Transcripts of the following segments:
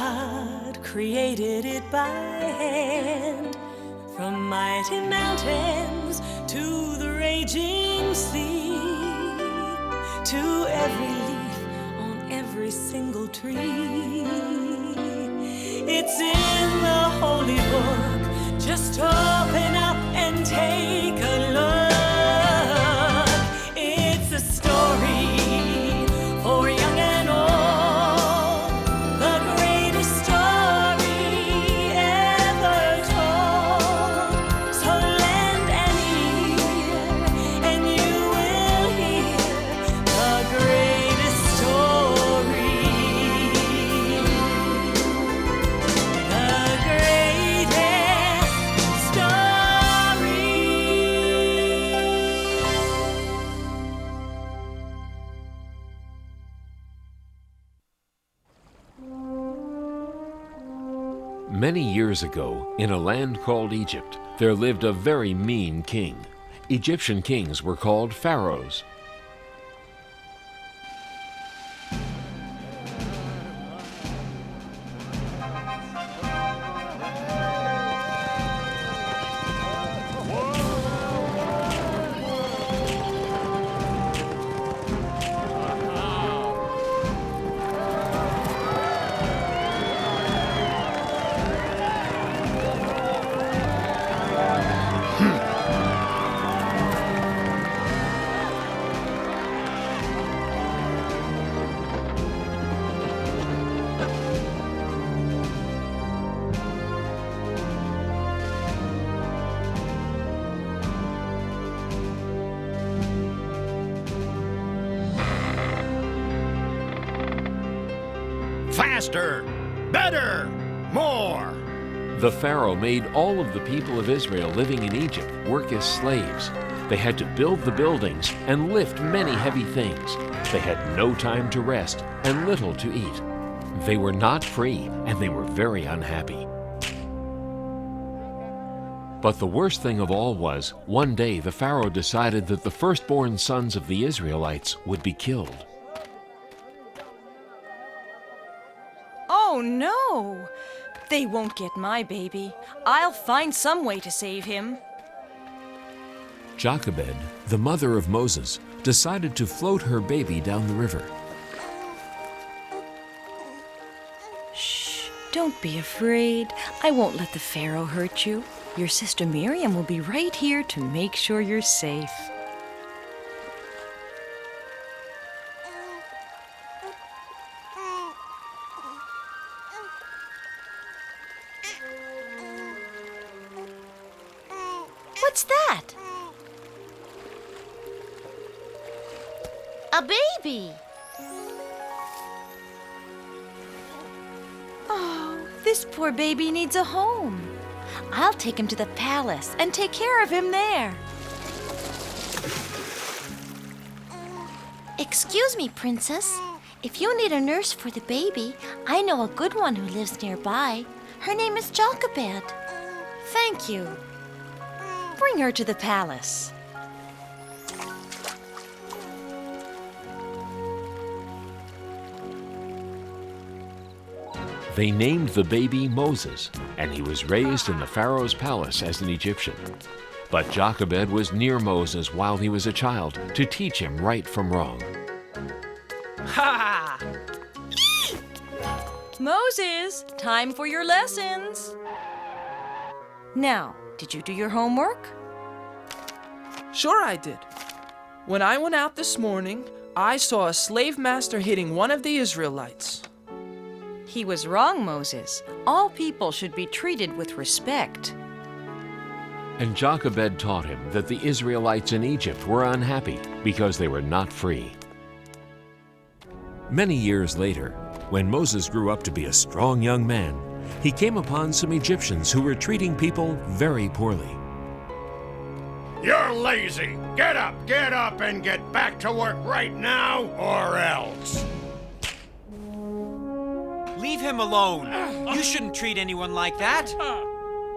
God created it by hand, from mighty mountains to the raging sea, to every leaf on every single tree. It's in the holy book. Just open up and take a look. It's a story for young and old, the greatest story ever told. So lend an ear and you will hear the greatest story. The greatest story. Many years ago, in a land called Egypt, there lived a very mean king. Egyptian kings were called pharaohs. Faster! Better! More! The Pharaoh made all of the people of Israel living in Egypt work as slaves. They had to build the buildings and lift many heavy things. They had no time to rest and little to eat. They were not free, and they were very unhappy. But the worst thing of all was, one day the Pharaoh decided that the firstborn sons of the Israelites would be killed. Oh no! They won't get my baby. I'll find some way to save him. Jochebed, the mother of Moses, decided to float her baby down the river. Shh, don't be afraid. I won't let the Pharaoh hurt you. Your sister Miriam will be right here to make sure you're safe. What's that? A baby! Oh, this poor baby needs a home. I'll take him to the palace and take care of him there. Excuse me, Princess. If you need a nurse for the baby, I know a good one who lives nearby. Her name is Jochebed. Thank you. Bring her to the palace. They named the baby Moses, and he was raised in the Pharaoh's palace as an Egyptian. But Jochebed was near Moses while he was a child to teach him right from wrong. Ha! Moses, time for your lessons. Now, did you do your homework? Sure I did. When I went out this morning, I saw a slave master hitting one of the Israelites. He was wrong, Moses. All people should be treated with respect. And Jochebed taught him that the Israelites in Egypt were unhappy because they were not free. Many years later, when Moses grew up to be a strong young man, he came upon some Egyptians who were treating people very poorly. You're lazy! Get up and get back to work right now, or else! Leave him alone. You shouldn't treat anyone like that.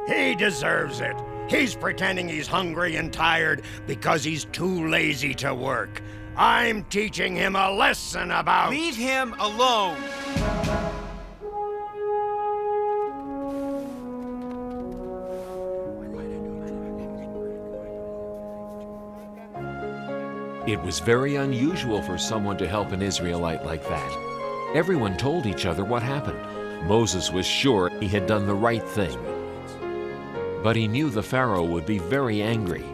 He deserves it. He's pretending he's hungry and tired because he's too lazy to work. I'm teaching him a lesson about... Leave him alone. It was very unusual for someone to help an Israelite like that. Everyone told each other what happened. Moses was sure he had done the right thing. But he knew the Pharaoh would be very angry.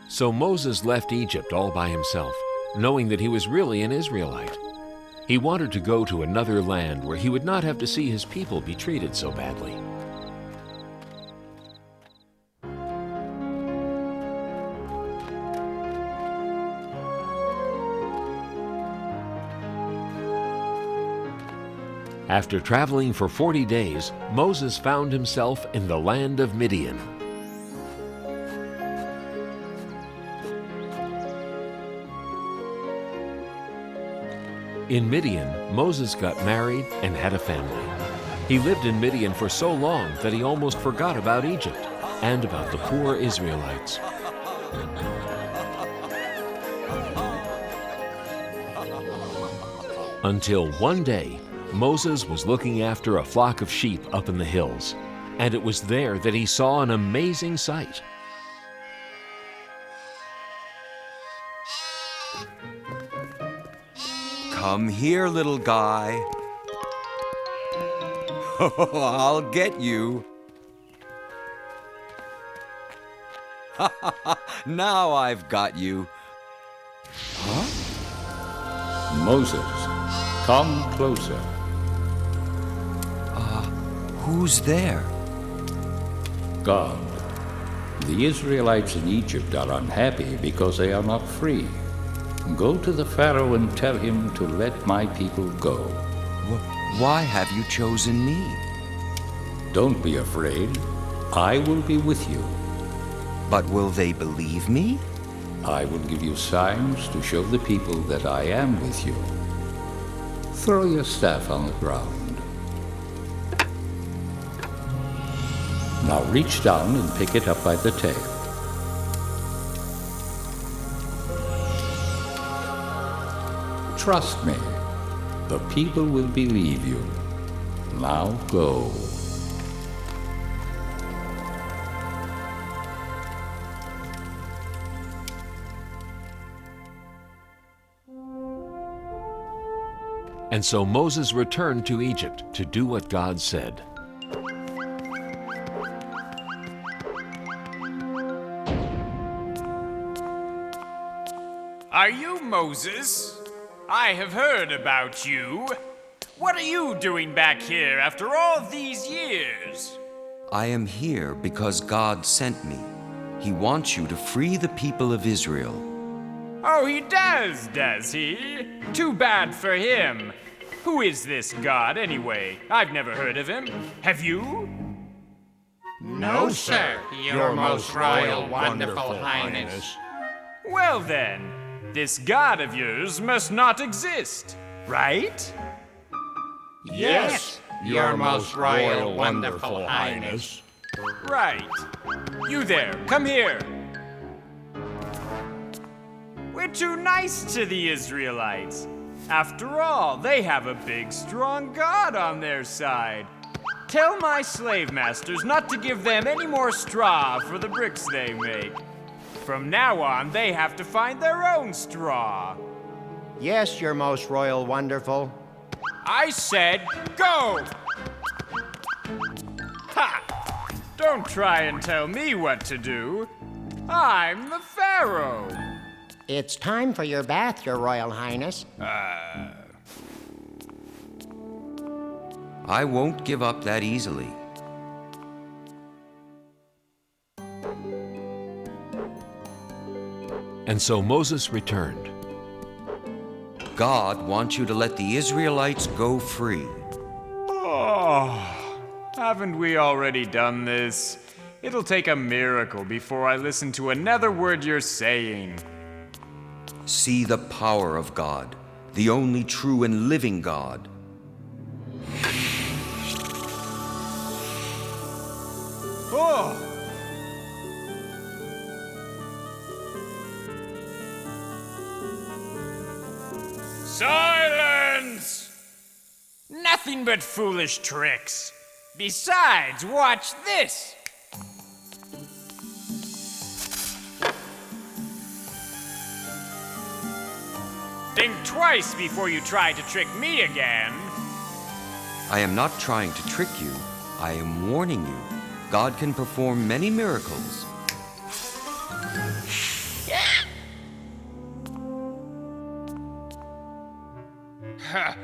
So Moses left Egypt all by himself, knowing that he was really an Israelite. He wanted to go to another land where he would not have to see his people be treated so badly. After traveling for 40 days, Moses found himself in the land of Midian. In Midian, Moses got married and had a family. He lived in Midian for so long that he almost forgot about Egypt and about the poor Israelites. Until one day, Moses was looking after a flock of sheep up in the hills, and it was there that he saw an amazing sight. Come here, little guy. I'll get you. Now I've got you. Moses, come closer. Who's there? God, the Israelites in Egypt are unhappy because they are not free. Go to the Pharaoh and tell him to let my people go. Why have you chosen me? Don't be afraid. I will be with you. But will they believe me? I will give you signs to show the people that I am with you. Throw your staff on the ground. Now reach down and pick it up by the tail. Trust me, the people will believe you. Now go. And so Moses returned to Egypt to do what God said. Are you Moses? I have heard about you. What are you doing back here after all these years? I am here because God sent me. He wants you to free the people of Israel. Oh, he does he? Too bad for him. Who is this God, anyway? I've never heard of him. Have you? No, sir, your most royal, wonderful highness. Well then, this God of yours must not exist, right? Yes, your most royal, wonderful highness. Right. You there, come here. We're too nice to the Israelites. After all, they have a big, strong God on their side. Tell my slave masters not to give them any more straw for the bricks they make. From now on, they have to find their own straw. Yes, your most royal wonderful. I said go! Ha! Don't try and tell me what to do. I'm the Pharaoh. It's time for your bath, your royal highness. I won't give up that easily. And so Moses returned. God wants you to let the Israelites go free. Oh, haven't we already done this? It'll take a miracle before I listen to another word you're saying. See the power of God, the only true and living God. Oh! Silence! Nothing but foolish tricks. Besides, watch this. Think twice before you try to trick me again. I am not trying to trick you. I am warning you. God can perform many miracles. Ha!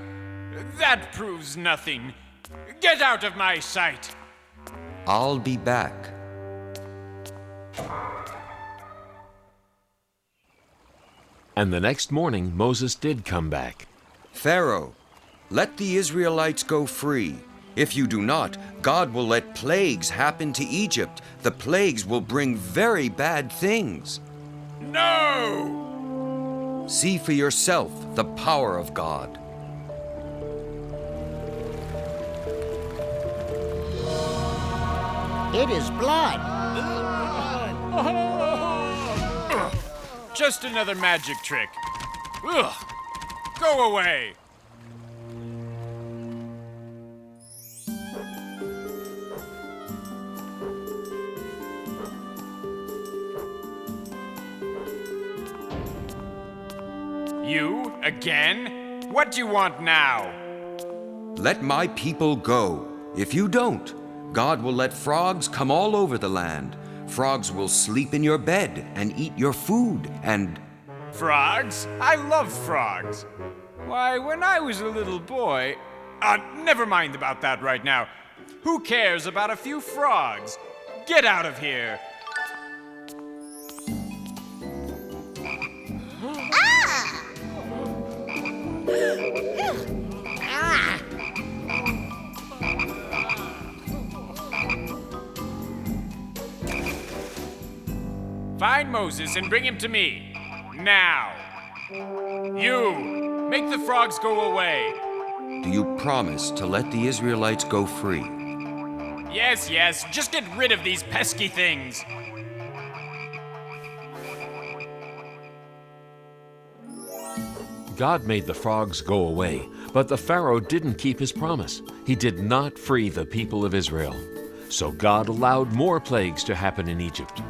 That proves nothing. Get out of my sight! I'll be back. And the next morning, Moses did come back. Pharaoh, let the Israelites go free. If you do not, God will let plagues happen to Egypt. The plagues will bring very bad things. No! See for yourself the power of God. It is blood. Just another magic trick. Ugh! Go away! You? Again? What do you want now? Let my people go. If you don't, God will let frogs come all over the land. Frogs will sleep in your bed and eat your food and... Frogs? I love frogs. Why, when I was a little boy... never mind about that right now. Who cares about a few frogs? Get out of here! Find Moses and bring him to me. Now. You! Make the frogs go away. Do you promise to let the Israelites go free? Yes, yes. Just get rid of these pesky things. God made the frogs go away, but the Pharaoh didn't keep his promise. He did not free the people of Israel. So God allowed more plagues to happen in Egypt.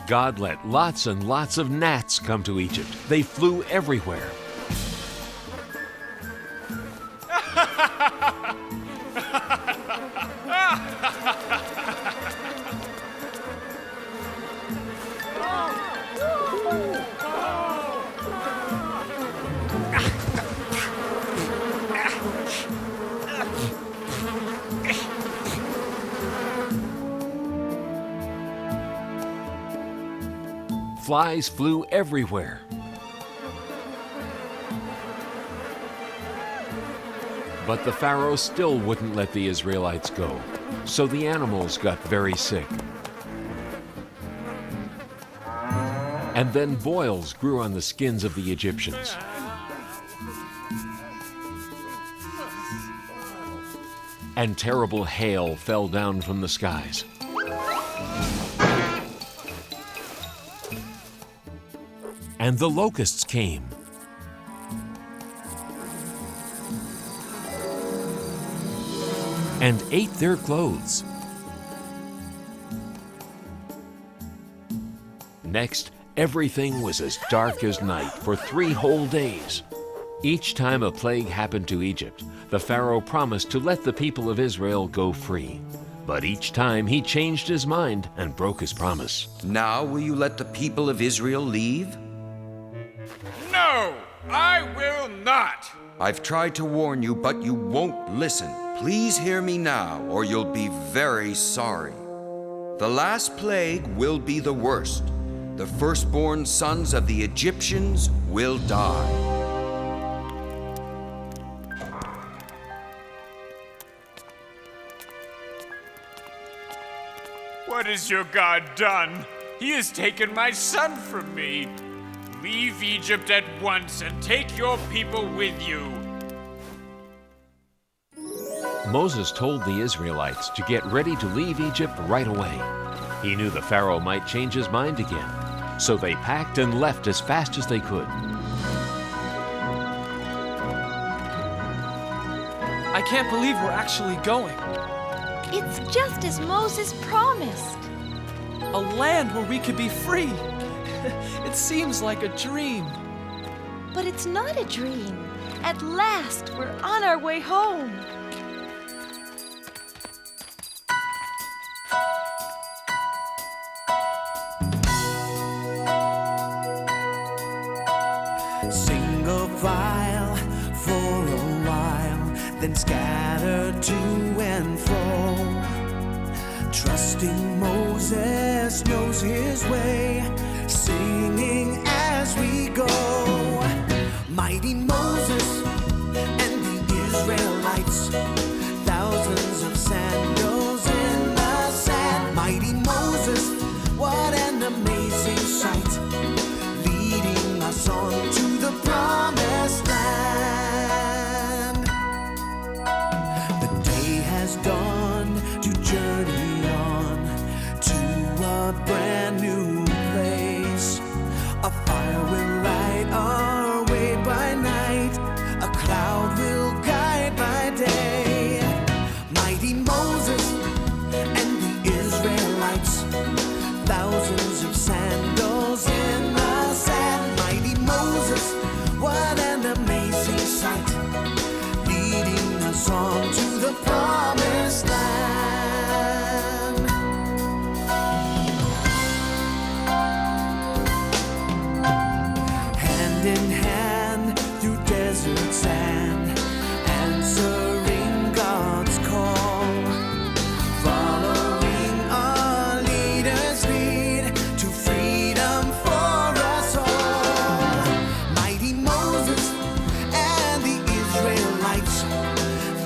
God let lots and lots of gnats come to Egypt. They flew everywhere. Flies flew everywhere. But the Pharaoh still wouldn't let the Israelites go, so the animals got very sick. And then boils grew on the skins of the Egyptians. And terrible hail fell down from the skies. And the locusts came. And ate their clothes. Next, everything was as dark as night for 3 whole days. Each time a plague happened to Egypt, the Pharaoh promised to let the people of Israel go free. But each time he changed his mind and broke his promise. Now will you let the people of Israel leave? No, I will not. I've tried to warn you, but you won't listen. Please hear me now, or you'll be very sorry. The last plague will be the worst. The firstborn sons of the Egyptians will die. What has your God done? He has taken my son from me. Leave Egypt at once and take your people with you. Moses told the Israelites to get ready to leave Egypt right away. He knew the Pharaoh might change his mind again, so they packed and left as fast as they could. I can't believe we're actually going. It's just as Moses promised. A land where we could be free. It seems like a dream. But it's not a dream. At last, we're on our way home. Single file for a while, then scatter to and fro. Trusting Moses knows his way, singing as we go. Mighty Moses and the Israelites, thousands of sandals in the sand. Mighty Moses, what an amazing sight, leading us on to the promised land. The day has dawned to journey on to a brand new place. A fire will light our way by night, a cloud will guide by day. Mighty Moses and the Israelites, thousands of sandals in the sand. Mighty Moses, what an amazing sight, leading us on to the promised land. Hand in hand through desert sand, answering God's call, following our leader's lead to freedom for us all. Mighty Moses and the Israelites,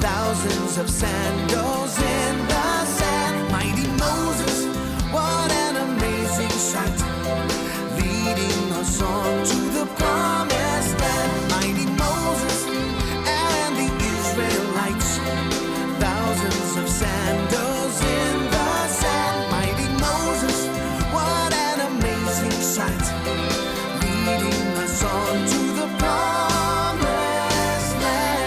thousands of sandals in the sand. Mighty Moses, what an amazing sight, leading us on to the promised land. Mighty Moses and the Israelites, thousands of sandals in the sand. Mighty Moses, what an amazing sight, leading us on to the promised land.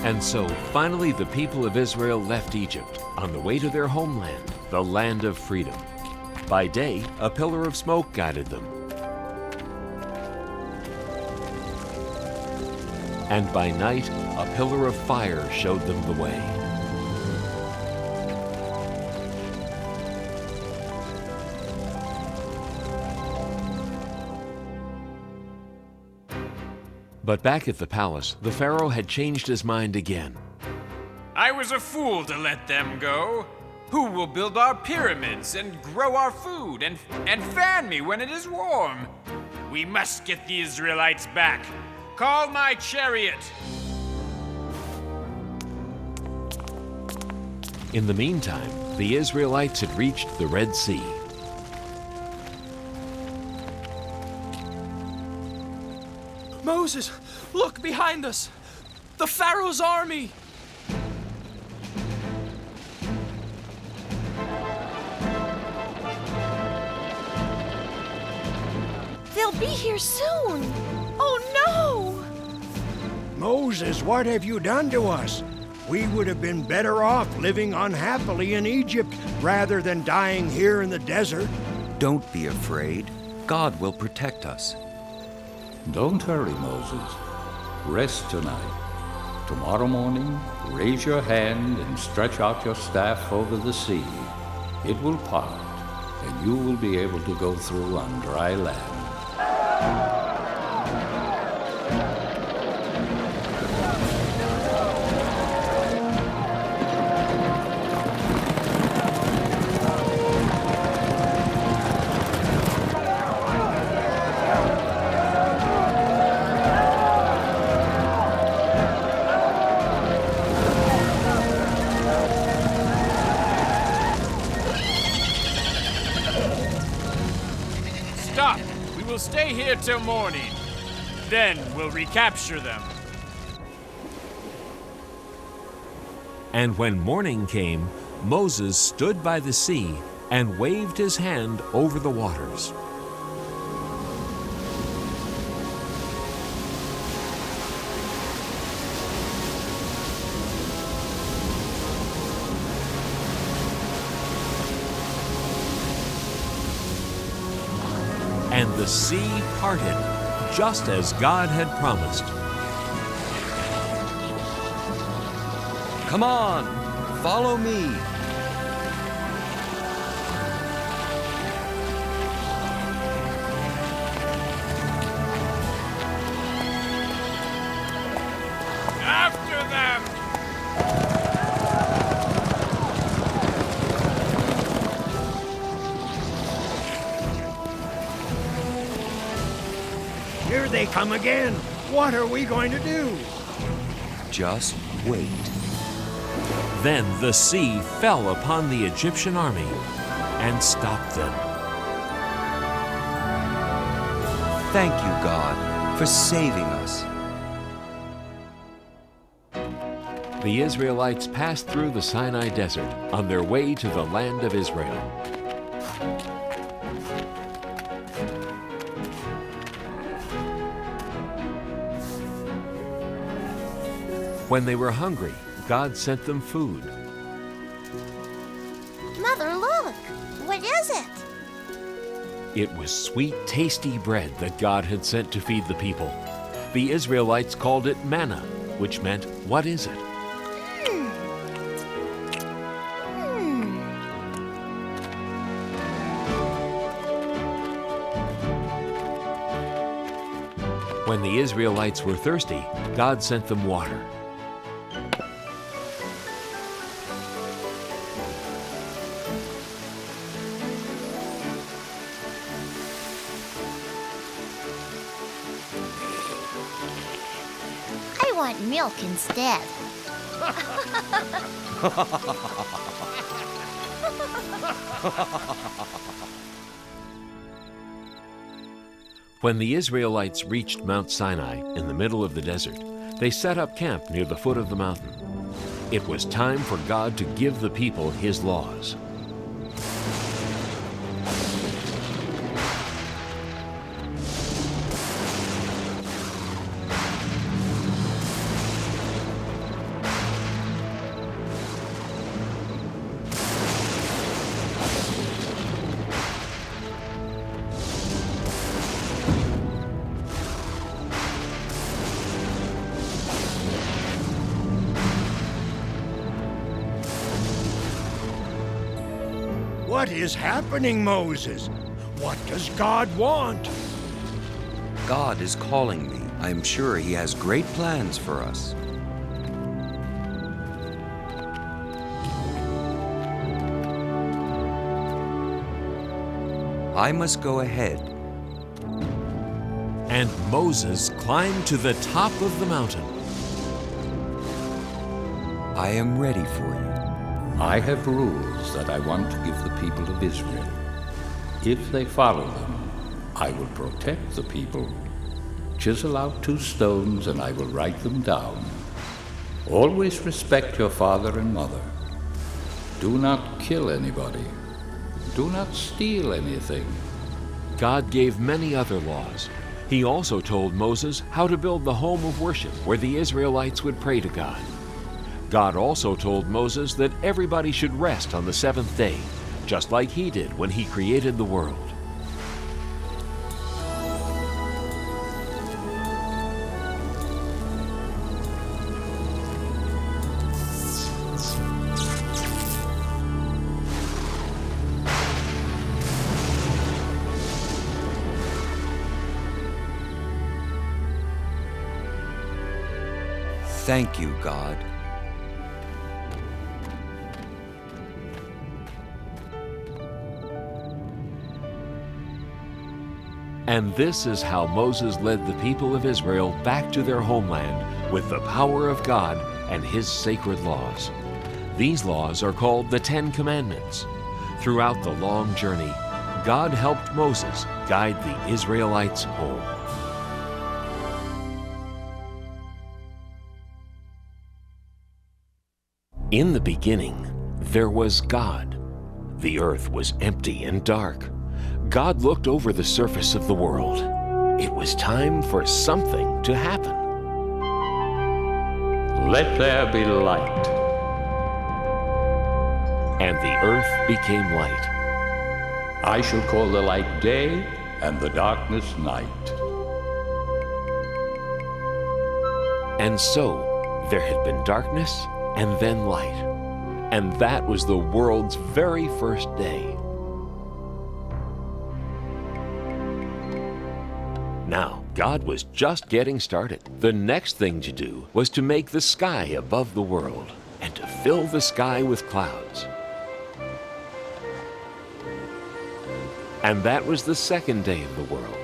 And so, finally, the people of Israel left Egypt on the way to their homeland, the land of freedom. By day, a pillar of smoke guided them. And by night, a pillar of fire showed them the way. But back at the palace, the Pharaoh had changed his mind again. I was a fool to let them go. Who will build our pyramids and grow our food and fan me when it is warm? We must get the Israelites back. Call my chariot. In the meantime, the Israelites had reached the Red Sea. Moses, look behind us! The Pharaoh's army! They'll be here soon. Oh no! Moses, what have you done to us? We would have been better off living unhappily in Egypt rather than dying here in the desert. Don't be afraid. God will protect us. Don't hurry, Moses. Rest tonight. Tomorrow morning, raise your hand and stretch out your staff over the sea. It will part, and you will be able to go through on dry land. Stop! We will stay here till morning. Then we'll recapture them. And when morning came, Moses stood by the sea and waved his hand over the waters. the sea parted, just as God had promised. Come on, follow me. After them! Here they come again. What are we going to do? Just wait. Then the sea fell upon the Egyptian army and stopped them. Thank you, God, for saving us. The Israelites passed through the Sinai Desert on their way to the land of Israel. When they were hungry, God sent them food. Mother, look! What is it? It was sweet, tasty bread that God had sent to feed the people. The Israelites called it manna, which meant, "What is it?" When the Israelites were thirsty, God sent them water. I want milk instead. When the Israelites reached Mount Sinai in the middle of the desert, they set up camp near the foot of the mountain. It was time for God to give the people His laws. What is happening, Moses? What does God want? God is calling me. I am sure He has great plans for us. I must go ahead. And Moses climbed to the top of the mountain. I am ready for you. I have rules that I want to give the people of Israel. If they follow them, I will protect the people. Chisel out 2 stones and I will write them down. Always respect your father and mother. Do not kill anybody. Do not steal anything. God gave many other laws. He also told Moses how to build the home of worship where the Israelites would pray to God. God also told Moses that everybody should rest on the 7th day, just like He did when He created the world. Thank you, God. And this is how Moses led the people of Israel back to their homeland with the power of God and His sacred laws. These laws are called the 10 Commandments. Throughout the long journey, God helped Moses guide the Israelites home. In the beginning, there was God. The earth was empty and dark. God looked over the surface of the world. It was time for something to happen. Let there be light. And the earth became light. I shall call the light day, and the darkness night. And so there had been darkness and then light. And that was the world's very first day. Now, God was just getting started. The next thing to do was to make the sky above the world and to fill the sky with clouds. And that was the second day of the world.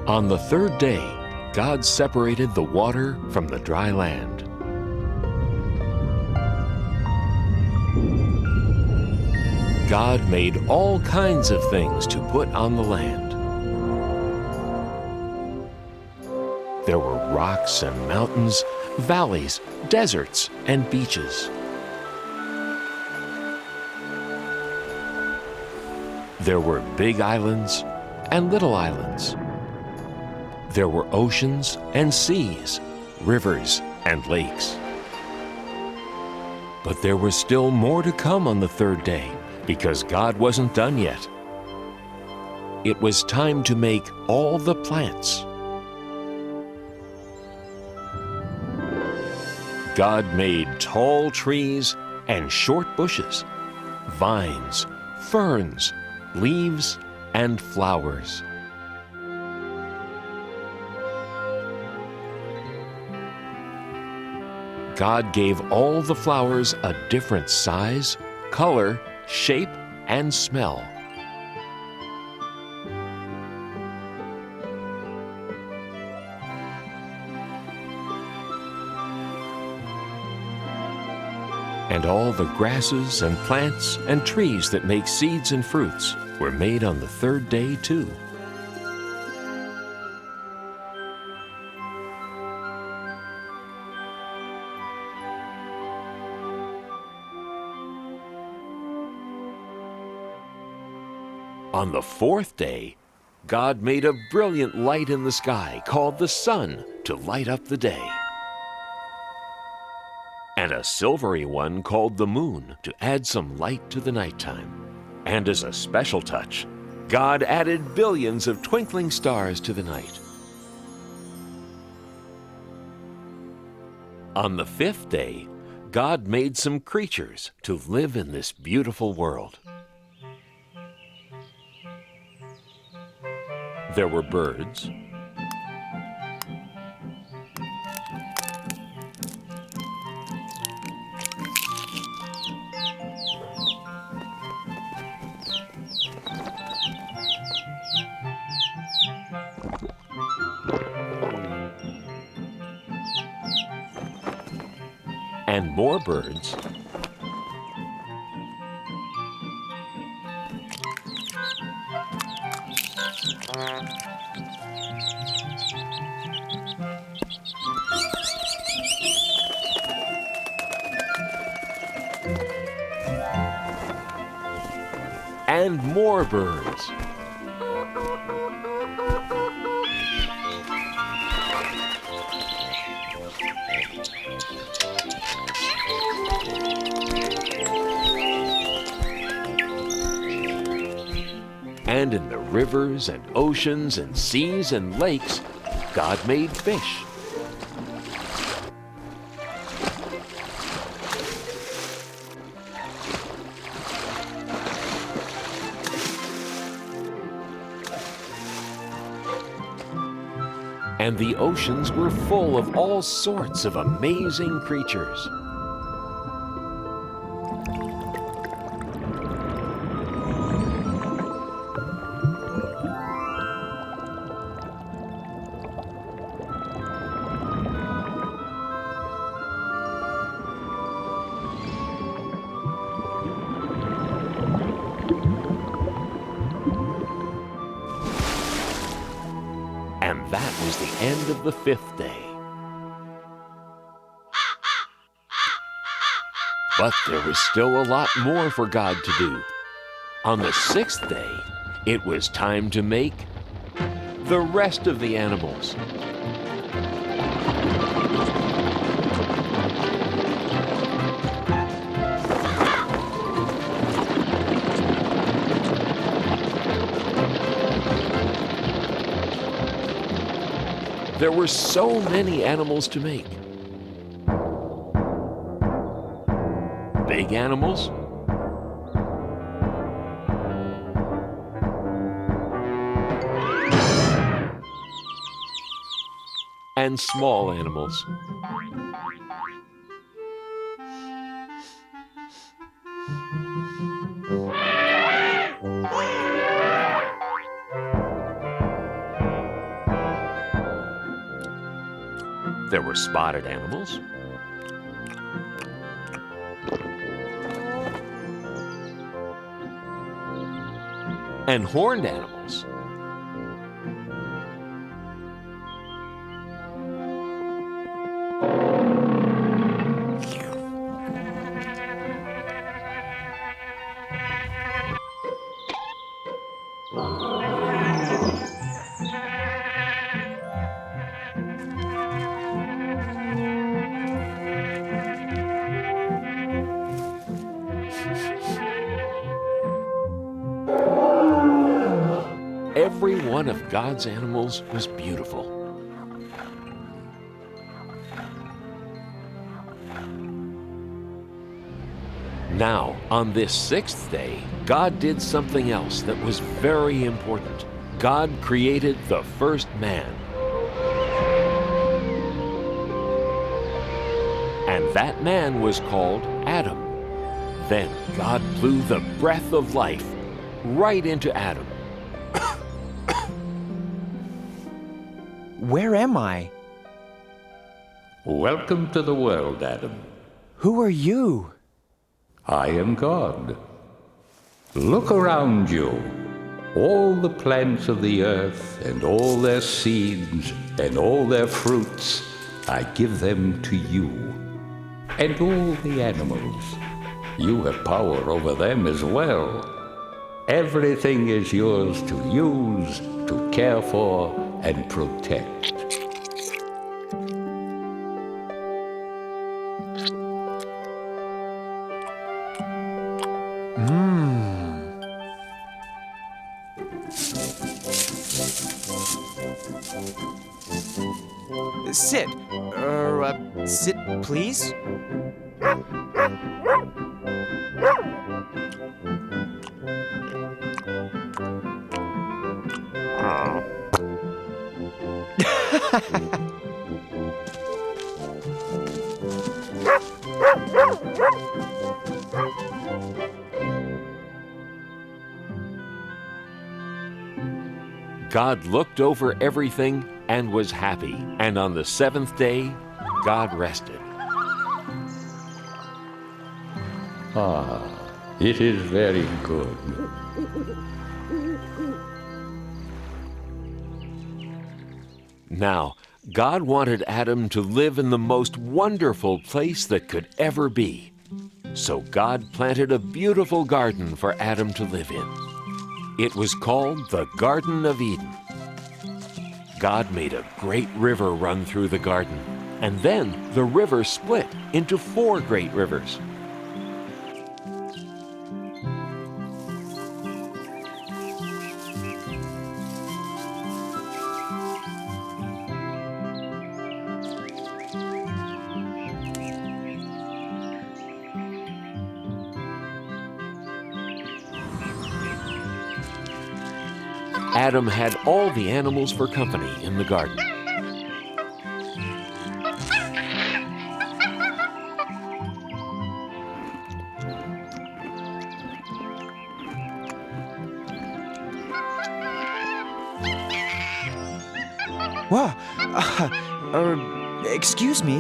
On the third day, God separated the water from the dry land. God made all kinds of things to put on the land. There were rocks and mountains, valleys, deserts, and beaches. There were big islands and little islands. There were oceans and seas, rivers and lakes. But there was still more to come on the third day, because God wasn't done yet. It was time to make all the plants. God made tall trees and short bushes, vines, ferns, leaves, and flowers. God gave all the flowers a different size, color, shape, and smell. And all the grasses and plants and trees that make seeds and fruits were made on the third day too. On the fourth day, God made a brilliant light in the sky called the sun to light up the day, and a silvery one called the moon to add some light to the nighttime. And as a special touch, God added billions of twinkling stars to the night. On the fifth day, God made some creatures to live in this beautiful world. There were birds, and more birds, and more birds. And in the rivers and oceans and seas and lakes, God made fish. And the oceans were full of all sorts of amazing creatures. And that was the end of the fifth day. But there was still a lot more for God to do. On the sixth day, it was time to make the rest of the animals. There were so many animals to make. Big animals and small animals. There were spotted animals and horned animals. Every one of God's animals was beautiful. Now, on this sixth day, God did something else that was very important. God created the first man. And that man was called Adam. Then God blew the breath of life right into Adam. Where am I? Welcome to the world, Adam. Who are you? I am God. Look around you. All the plants of the earth and all their seeds and all their fruits, I give them to you. And all the animals, you have power over them as well. Everything is yours to use, to care for, and protect. Sit. Sit, please. God looked over everything and was happy. And on the seventh day, God rested. It is very good. Now, God wanted Adam to live in the most wonderful place that could ever be. So God planted a beautiful garden for Adam to live in. It was called the Garden of Eden. God made a great river run through the garden, and then the river split into 4 great rivers. Adam had all the animals for company in the garden. Whoa. Excuse me.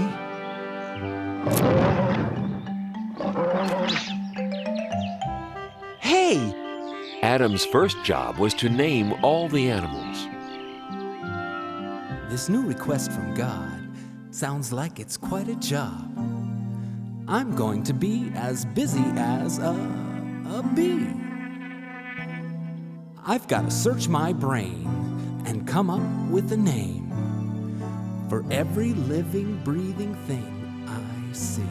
Hey! Adam's first job was to name all the animals. This new request from God sounds like it's quite a job. I'm going to be as busy as a bee. I've got to search my brain and come up with a name for every living, breathing thing I see.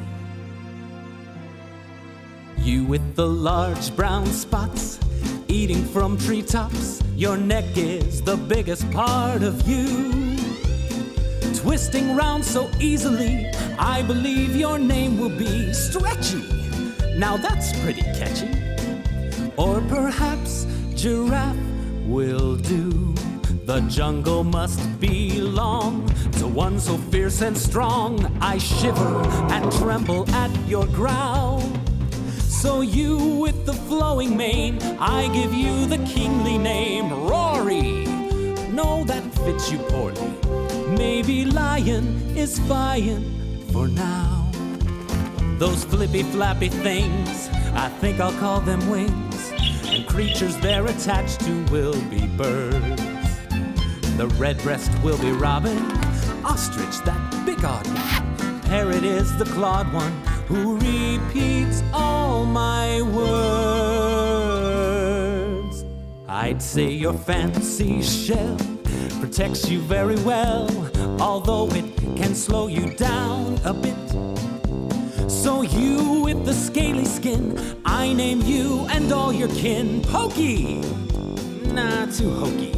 You with the large brown spots, eating from treetops, your neck is the biggest part of you. twisting round so easily. I believe your name will be Stretchy. Now that's pretty catchy. Or perhaps Giraffe will do. The jungle must belong to one so fierce and strong. I shiver and tremble at your growl. So you with the flowing mane, I give you the kingly name, Rory. No, that fits you poorly. Maybe lion is fine for now. Those flippy flappy things, I think I'll call them wings. And creatures they're attached to will be birds. The redbreast will be robin, ostrich that big odd one. Parrot is the clawed one who repeats all my words. I'd say your fancy shell protects you very well, although it can slow you down a bit. So you with the scaly skin, I name you and all your kin Pokey. Nah, too hokey.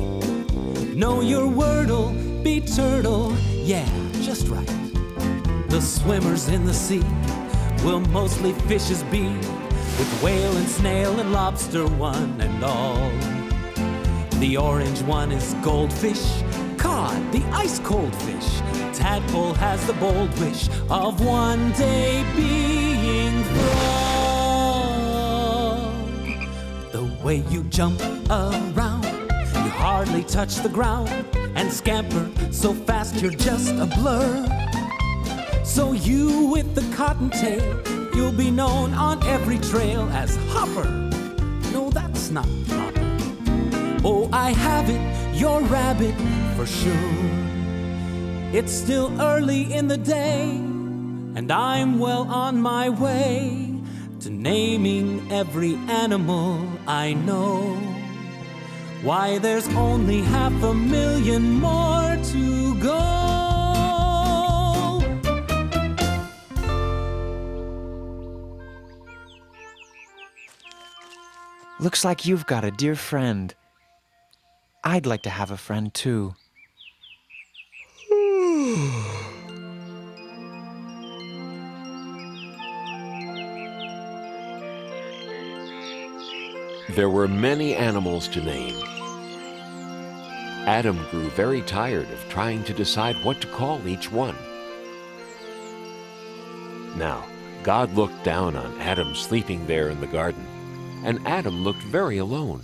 Know your word'll be turtle, yeah, just right. The swimmers in the sea will mostly fishes be, with whale and snail and lobster one and all. The orange one is goldfish, cod, the ice-cold fish. Tadpole has the bold wish of one day being frog. The way you jump around, you hardly touch the ground, and scamper so fast you're just a blur. So you with the cottontail, you'll be known on every trail as Hopper. No, that's not proper. Oh, I have it, you're rabbit for sure. It's still early in the day, and I'm well on my way to naming every animal I know. Why, there's only 500,000 more to go. Looks like you've got a dear friend. I'd like to have a friend too. There were many animals to name. Adam grew very tired of trying to decide what to call each one. Now, God looked down on Adam sleeping there in the garden, and Adam looked very alone.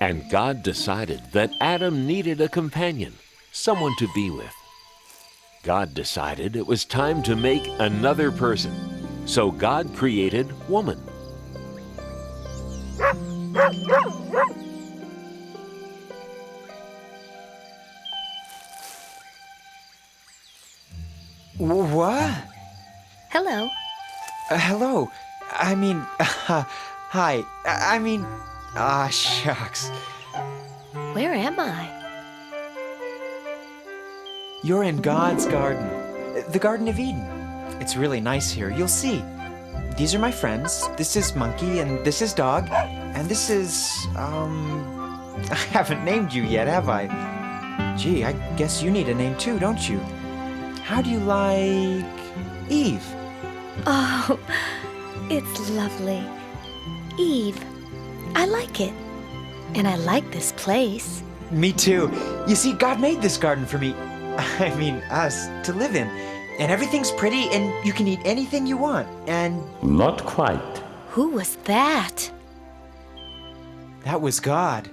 And God decided that Adam needed a companion, someone to be with. God decided it was time to make another person, so God created woman. What? Hello. Hello. Hi. Shucks. Where am I? You're in God's garden, the Garden of Eden. It's really nice here. You'll see. These are my friends. This is Monkey, and this is Dog, and this is, I haven't named you yet, have I? Gee, I guess you need a name too, don't you? How do you like Eve? Oh, it's lovely. Eve. I like it. And I like this place. Me too. You see, God made this garden for me. Us, to live in. And everything's pretty, and you can eat anything you want, and... Not quite. Who was that? That was God.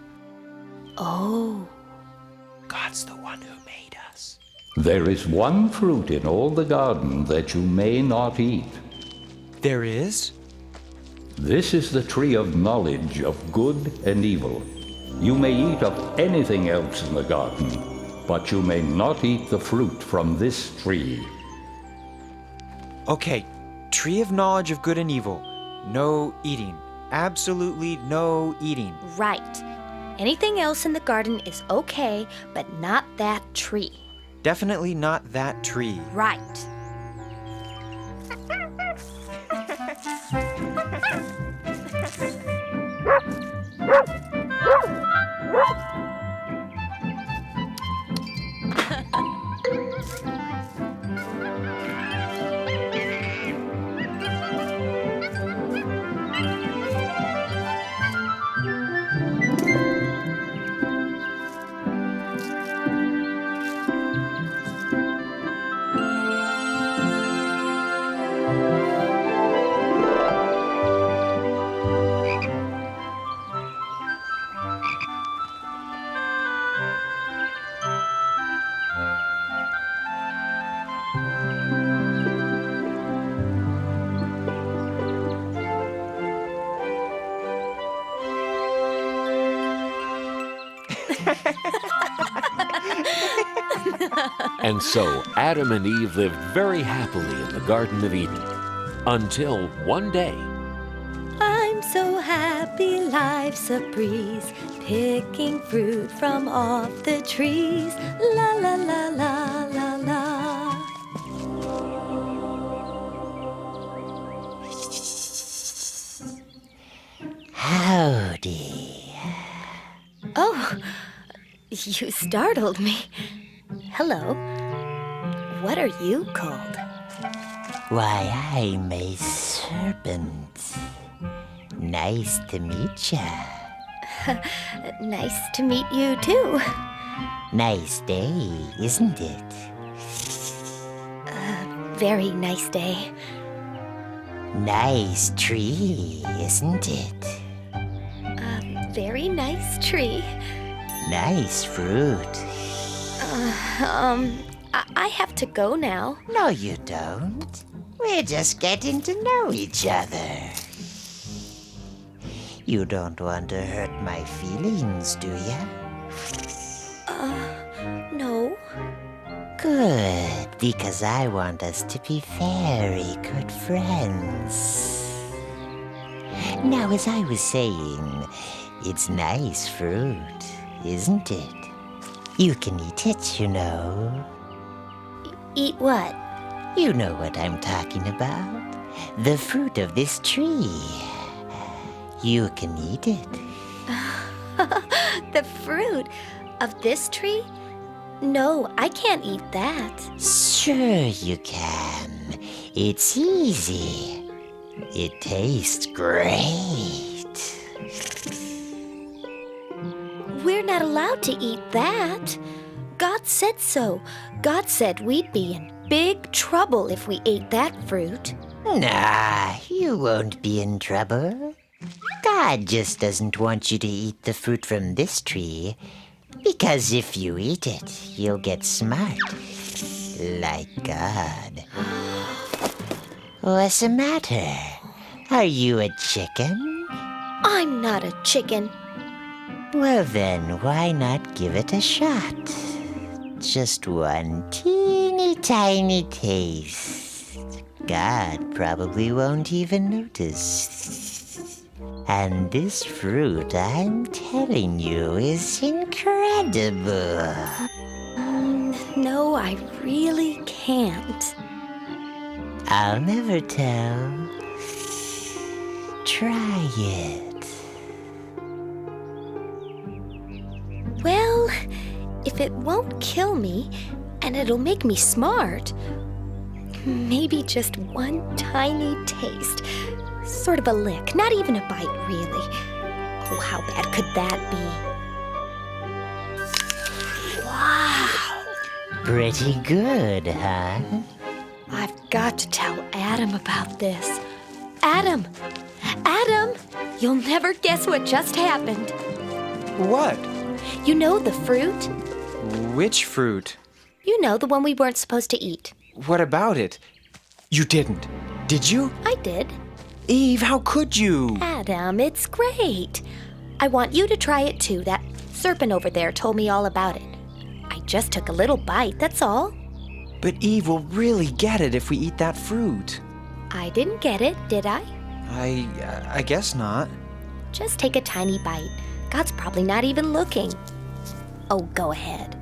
Oh. God's the one who made us. There is one fruit in all the garden that you may not eat. There is? This is the tree of knowledge of good and evil. You may eat of anything else in the garden, but you may not eat the fruit from this tree. Okay, tree of knowledge of good and evil. No eating. Absolutely no eating. Right. Anything else in the garden is okay, but not that tree. Definitely not that tree. Right. And so Adam and Eve lived very happily in the Garden of Eden. Until one day, I'm so happy, life's a breeze, picking fruit from off the trees. La la la la la la. Howdy. Oh, you startled me. Hello. What are you called? Why, I'm a serpent. Nice to meet ya. Nice to meet you, too. Nice day, isn't it? Very nice day. Nice tree, isn't it? Very nice tree. Nice fruit. I have to go now. No, you don't. We're just getting to know each other. You don't want to hurt my feelings, do ya? No. Good, because I want us to be very good friends. Now, as I was saying, it's nice fruit, isn't it? You can eat it, you know. Eat what? You know what I'm talking about. The fruit of this tree. You can eat it. The fruit of this tree? No, I can't eat that. Sure you can. It's easy. It tastes great. We're not allowed to eat that. God said so. God said we'd be in big trouble if we ate that fruit. Nah, you won't be in trouble. God just doesn't want you to eat the fruit from this tree, because if you eat it, you'll get smart. Like God. What's the matter? Are you a chicken? I'm not a chicken. Well then, why not give it a shot? Just one teeny tiny taste. God probably won't even notice. And this fruit, I'm telling you, is incredible. No, I really can't. I'll never tell. Try it. Well, if it won't kill me, and it'll make me smart, maybe just one tiny taste. Sort of a lick, not even a bite, really. Oh, how bad could that be? Wow! Pretty good, huh? I've got to tell Adam about this. Adam! Adam! You'll never guess what just happened. What? You know the fruit? Which fruit? You know, the one we weren't supposed to eat. What about it? You didn't. Did you? I did. Eve, how could you? Adam, it's great. I want you to try it too. That serpent over there told me all about it. I just took a little bite, that's all. But Eve will really get it if we eat that fruit. I didn't get it, did I? I guess not. Just take a tiny bite. God's probably not even looking. Oh, go ahead.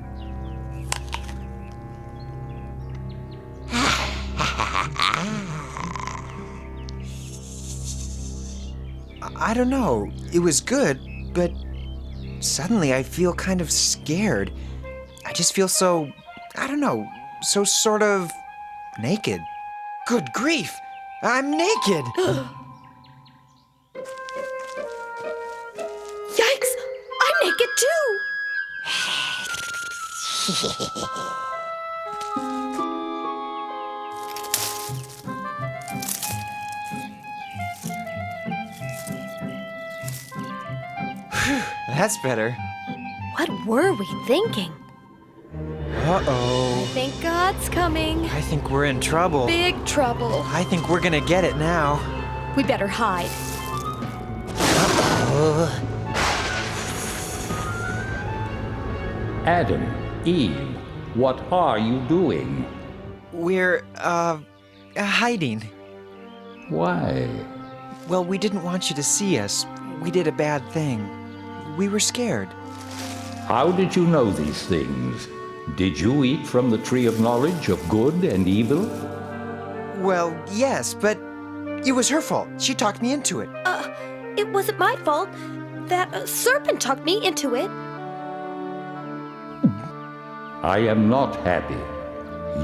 I don't know. It was good, but suddenly I feel kind of scared. I just feel so, I don't know, so sort of naked. Good grief! I'm naked! Yikes! I'm naked too! That's better. What were we thinking? Uh-oh. I think God's coming. I think we're in trouble. Big trouble. I think we're gonna get it now. We better hide. Adam, Eve, What are you doing? We're, hiding. Why? Well, we didn't want you to see us. We did a bad thing. We were scared. How did you know these things? Did you eat from the tree of knowledge of good and evil? Well, yes, but it was her fault. She talked me into it. It wasn't my fault. That serpent talked me into it. I am not happy.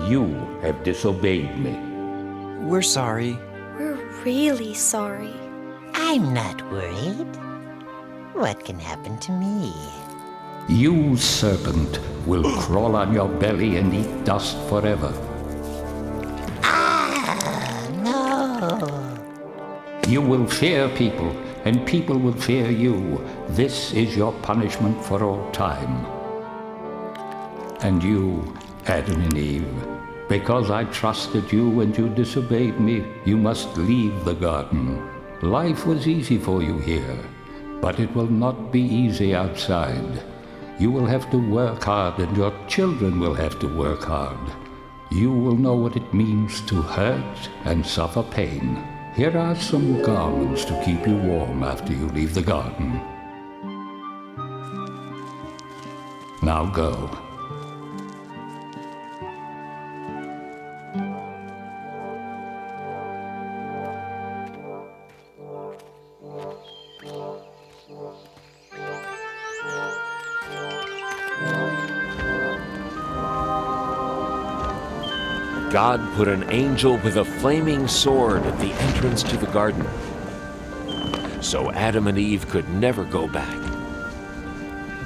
You have disobeyed me. We're sorry. We're really sorry. I'm not worried. What can happen to me? You, serpent, will crawl on your belly and eat dust forever. Ah, no. You will fear people, and people will fear you. This is your punishment for all time. And you, Adam and Eve, because I trusted you and you disobeyed me, you must leave the garden. Life was easy for you here, but it will not be easy outside. You will have to work hard, and your children will have to work hard. You will know what it means to hurt and suffer pain. Here are some garments to keep you warm after you leave the garden. Now go. God put an angel with a flaming sword at the entrance to the garden, so Adam and Eve could never go back.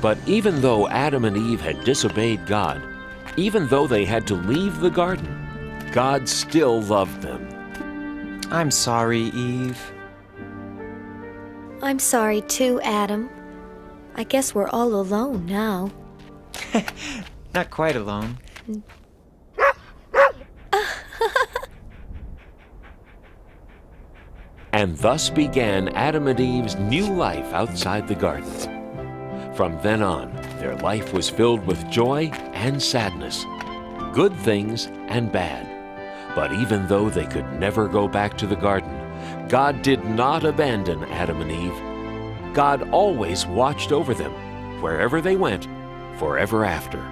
But even though Adam and Eve had disobeyed God, even though they had to leave the garden, God still loved them. I'm sorry, Eve. I'm sorry too, Adam. I guess we're all alone now. Not quite alone. And thus began Adam and Eve's new life outside the garden. From then on, their life was filled with joy and sadness, good things and bad. But even though they could never go back to the garden, God did not abandon Adam and Eve. God always watched over them, wherever they went, forever after.